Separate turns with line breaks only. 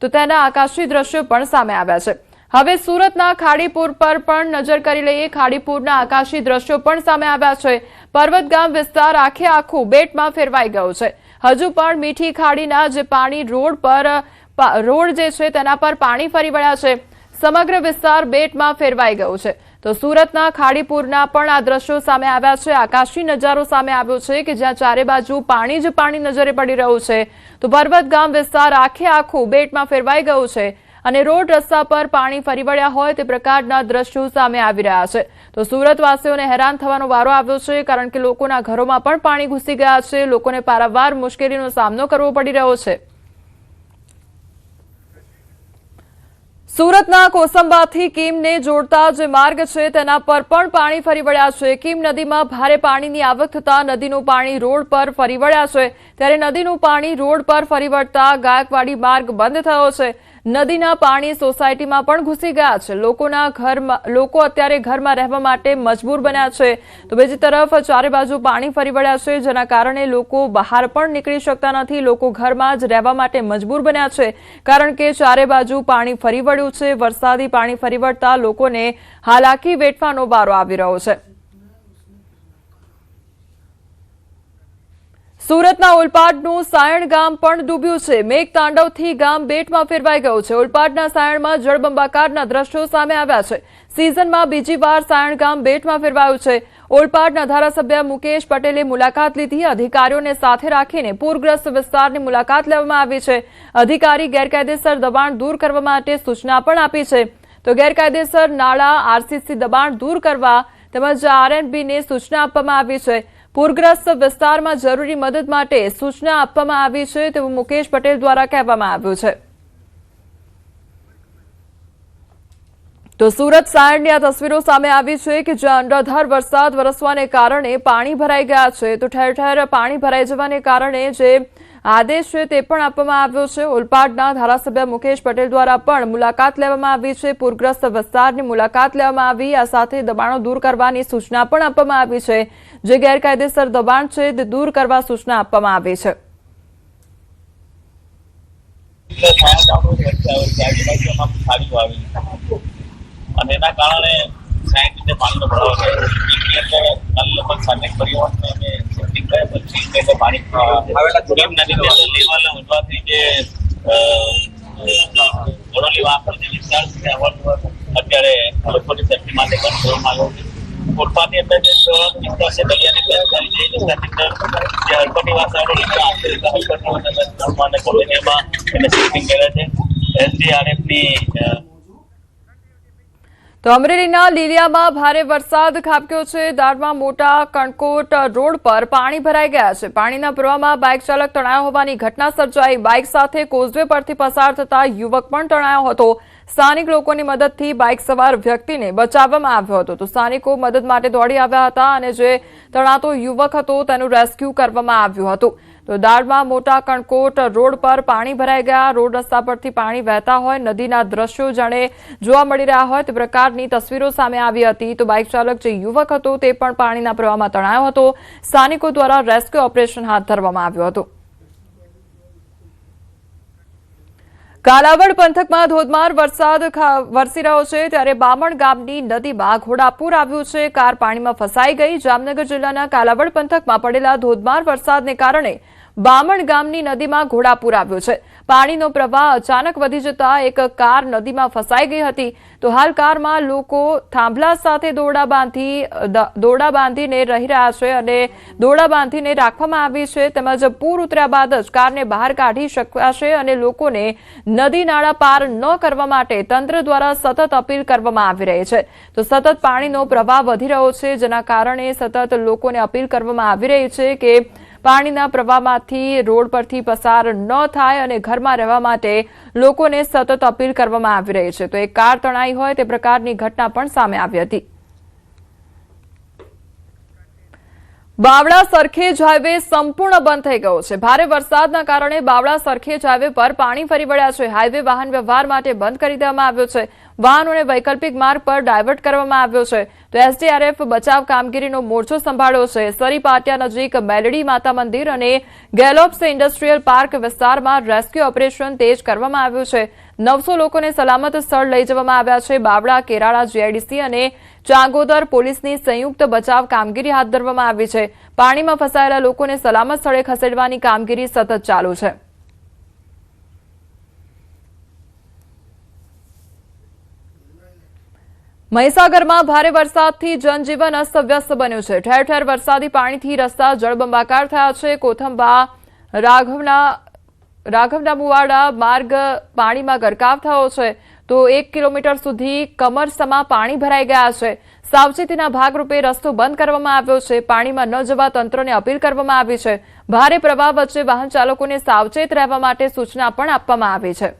તો તેના આકાશી દ્રશ્યો પણ સામે આવ્યા છે। હવે સુરતના ખાડીપુર પર પણ નજર કરી લઈએ। ખાડીપુરના આકાશી દ્રશ્યો પણ સામે આવ્યા છે। પર્વતગામ વિસ્તાર આખે આખું બેટમાં ફેરવાઈ ગયો છે। હજુ પણ મીઠી ખાડીના જે પાણી રોડ જે છે તેના પર પાણી ફરી વળ્યા છે। સમગ્ર વિસ્તાર બેટમાં ફેરવાઈ ગયો છે। તો સુરતના ખાડીપુરના પણ આ દ્રશ્યો સામે આવ્યા છે। આકાશી નજારો સામે આવ્યો છે કે જ્યાં ચારે બાજુ પાણી જ પાણી નજરે પડી રહ્યું છે। તો પર્વતગામ વિસ્તાર આખે આખું બેટમાં ફેરવાઈ ગયું છે અને રોડ રસ્તા પર પાણી ફરી વળ્યા હોય તે પ્રકારના દ્રશ્યો સામે આવી રહ્યા છે। તો સુરતવાસીઓને હેરાન થવાનો વારો આવ્યો છે કારણ કે લોકોના ઘરોમાં પણ પાણી ઘૂસી ગયા છે। લોકોને પારાવાર મુશ્કેલીનો સામનો કરવો પડી રહ્યો છે। સુરતના કોસંબાથી કીમને જોડતા જે માર્ગ છે તેના પર પણ પાણી ફરી વળ્યા છે। કીમ નદીમાં ભારે પાણીની આવક થતા નદીનું પાણી રોડ પર ફરી વળ્યા છે। ત્યારે નદીનું પાણી રોડ પર ફરી વળતા ગાયકવાડી માર્ગ બંધ થયો છે। નદીના પાણી સોસાયટીમાં પણ ઘૂસી ગયા છે। લોકો અત્યારે ઘરમાં રહેવા માટે મજબૂર બન્યા છે। તો બીજી તરફ ચારે બાજુ પાણી ફરી વળ્યા છે જેના કારણે લોકો બહાર પણ નીકળી શકતા નથી। લોકો ઘરમાં જ રહેવા માટે મજબૂર બન્યા છે કારણ કે ચારે બાજુ પાણી ફરી વળ્યું છે। વરસાદી પાણી ફરી વળતા લોકોને હાલાકી વેઠવાનો વારો આવી રહ્યો છે। સુરતના ઓલપાડનું સાયણ ગામ પણ ડૂબ્યું છે। મેઘતાંડવથી ગામ બેટમાં ફેરવાઈ ગયું છે। ઓલપાડના સાયણમાં જળબંબાકારના દ્રશ્યો સામે આવ્યા છે। સિઝનમાં બીજી વાર સાયણ ગામ બેટમાં ફેરવાયું છે। ઓલપાડના ધારાસભ્ય મુકેશ પટેલે મુલાકાત લીધી। અધિકારીઓને સાથે રાખીને પૂરગ્રસ્ત વિસ્તારની મુલાકાત લેવામાં આવી છે। અધિકારી ગેરકાયદેસર દબાણ દૂર કરવા માટે સૂચના પણ આપી છે। તો ગેરકાયદેસર નાળા આરસીસી દબાણ દૂર કરવા તેમજ આરએનબીને સૂચના આપવામાં આવી છે। પૂરગ્રસ્ત વિસ્તારમાં જરૂરી મદદ માટે સૂચના આપવામાં આવી છે તેવું મુકેશ પટેલ દ્વારા કહેવામાં આવ્યું છે। તો સુરત સાયણની આ તસવીરો સામે આવી છે કે જ્યાં અનરાધાર વરસાદ વરસવાને કારણે પાણી ભરાઈ ગયા છે। તો ઠેર ઠેર પાણી ભરાઈ જવાને કારણે જે આદેશ છે તે પણ આપવામાં આવ્યો છે। ઓલપાડના ધારાસભ્ય મુકેશ પટેલ દ્વારા પણ મુલાકાત લેવામાં આવી છે। પૂરગ્રસ્ત વિસ્તારની મુલાકાત લેવામાં આવી। આ સાથે દબાણો દૂર કરવાની સૂચના પણ આપવામાં આવી છે। જે ગેરકાયદેસર દબાણ છે તે દૂર કરવા સૂચના આપવામાં આવી છે।
અને એના કારણે સાયન્ટિસ્ટે પાણીનો ભરાવો થયો। લગભગ 7 પરિવારને સેટિંગ કર્યા પછી પાણી કીમ નદીને લેવલ વધવાથી જે ગોળોલી વાંકનો જે વિસ્તાર છે અત્યારે લોકોની સેફટી માટે બંધ કરવામાં આવ્યો છે। ફૂટપાથની અંદર જે વિસ્તાર છે દરિયાની જે હળપતિ વાસાઓને કોલોનીમાં એને સેટિંગ કર્યા છે। એસડીઆરએફની
તો અમરેલીના લીલિયામાં ભારે વરસાદ ખાબક્યો છે। દાડમાં મોટા કણકોટ રોડ પર પાણી ભરાઈ ગયા છે। પાણીના પ્રવાહમાં બાઇક ચાલક તણાયો હોવાની ઘટના સર્જાઈ। બાઇક સાથે કોઝવે પરથી પસાર થતા યુવક પણ તણાયો હતો। સ્થાનિક લોકોની મદદથી બાઇક સવાર વ્યક્તિને બચાવવામાં આવ્યો હતો। તો સ્થાનિકો મદદ માટે દોડી આવ્યા હતા અને જે તણાતો યુવક હતો તેનું રેસ્ક્યુ કરવામાં આવ્યું હતું। તો દાડમાં મોટા કણકોટ રોડ પર પાણી ભરાઈ ગયા। રોડ રસ્તા પરથી પાણી વહેતા હોય નદીના દ્રશ્યો જાણે જોવા મળી રહ્યા હોય તે પ્રકારની તસવીરો સામે આવી હતી। તો બાઇક ચાલક જે યુવક હતો તે પણ પાણીના પ્રવાહમાં તણાયો હતો। સ્થાનિકો દ્વારા રેસ્ક્યુ ઓપરેશન હાથ ધરવામાં આવ્યું હતું। કાલાવડ પંથકમાં ધોધમાર વરસાદ વરસી રહ્યો છે ત્યારે બામણ ગામની નદીમાં ઘોડાપૂર આવ્યું છે। કાર પાણીમાં ફસાઈ ગઈ। જામનગર જિલ્લાના કાલાવડ પંથકમાં પડેલા ધોધમાર વરસાદને કારણે બામણ ગામની નદીમાં ઘોડાપૂર આવ્યું છે। પાણીનો પ્રવાહ અચાનક વધી જતા એક કાર નદીમાં ફસાઈ ગઈ હતી। તો હાલ કારમાં લોકો થાંભલા સાથે દોરડા બાંધીને રહી રહ્યા છે અને દોરડા બાંધીને રાખવામાં આવી છે। તેમજ પૂર ઉતર્યા બાદ જ કારને બહાર કાઢી શકાશે અને લોકોને નદી નાળા પાર ન કરવા માટે તંત્ર દ્વારા સતત અપીલ કરવામાં આવી રહી છે। તો સતત પાણીનો પ્રવાહ વધી રહ્યો છે જેના કારણે સતત લોકોને અપીલ કરવામાં આવી રહી છે કે પાણીના પ્રવાહમાંથી રોડ પરથી પસાર ન થાય અને ઘરમાં રહેવા માટે લોકોને સતત અપીલ કરવામાં આવી રહી છે। તો એક કાર તણાઈ હોય તે પ્રકારની ઘટના પણ સામે આવી હતી। બાવળા સરખેજ હાઈવે સંપૂર્ણ બંધ થઈ ગયો છે। ભારે વરસાદના કારણે બાવળા સરખેજ હાઈવે પર પાણી ફરી વળ્યા છે। હાઈવે વાહન વ્યવહાર માટે બંધ કરી દેવામાં આવ્યો છે। વાહનોને વૈકલ્પિક માર્ગ પર ડાયવર્ટ કરવામાં આવ્યો છે તો એસડીઆરએફ બચાવ કામગીરીનો મોરચો સંભાળ્યો છે। સરી પાટિયા નજીક મેલડી માતા મંદિર અને ગેલોપ્સ ઇન્ડસ્ટ્રીયલ પાર્ક વિસ્તારમાં રેસ્ક્યુ ઓપરેશન તેજ કરવામાં આવ્યું છે। 900 લોકોને સલામત સ્થળ લઈ જવામાં આવ્યા છે। બાવળા, કેરાળા જીઆઈડીસી અને ચાંગોદર પોલીસની સંયુક્ત બચાવ કામગીરી હાથ ધરવામાં આવી છે। પાણીમાં ફસાયેલા લોકોને સલામત સ્થળે ખસેડવાની કામગીરી સતત ચાલુ છે। મહીસાગરમાં ભારે વરસાદથી જનજીવન અસ્તવ્યસ્ત બન્યું છે। ઠેર ઠેર વરસાદી પાણીથી રસ્તા જળબંબાકાર થયા છે। કોથંબા રાઘવના મુવાડા માર્ગ પાણીમાં ગરકાવ થયો છે તો 1 કિલોમીટર સુધી કમરસમા પાણી ભરાઈ ગયા છે। સાવચેતીના ભાગરૂપે રસ્તો બંધ કરવામાં આવ્યો છે। પાણીમાં ન જવા તંત્રને અપીલ કરવામાં આવી છે। ભારે પ્રવાહ વચ્ચે વાહન ચાલકોને સાવચેત રહેવા માટે સૂચના પણ આપવામાં આવી છે।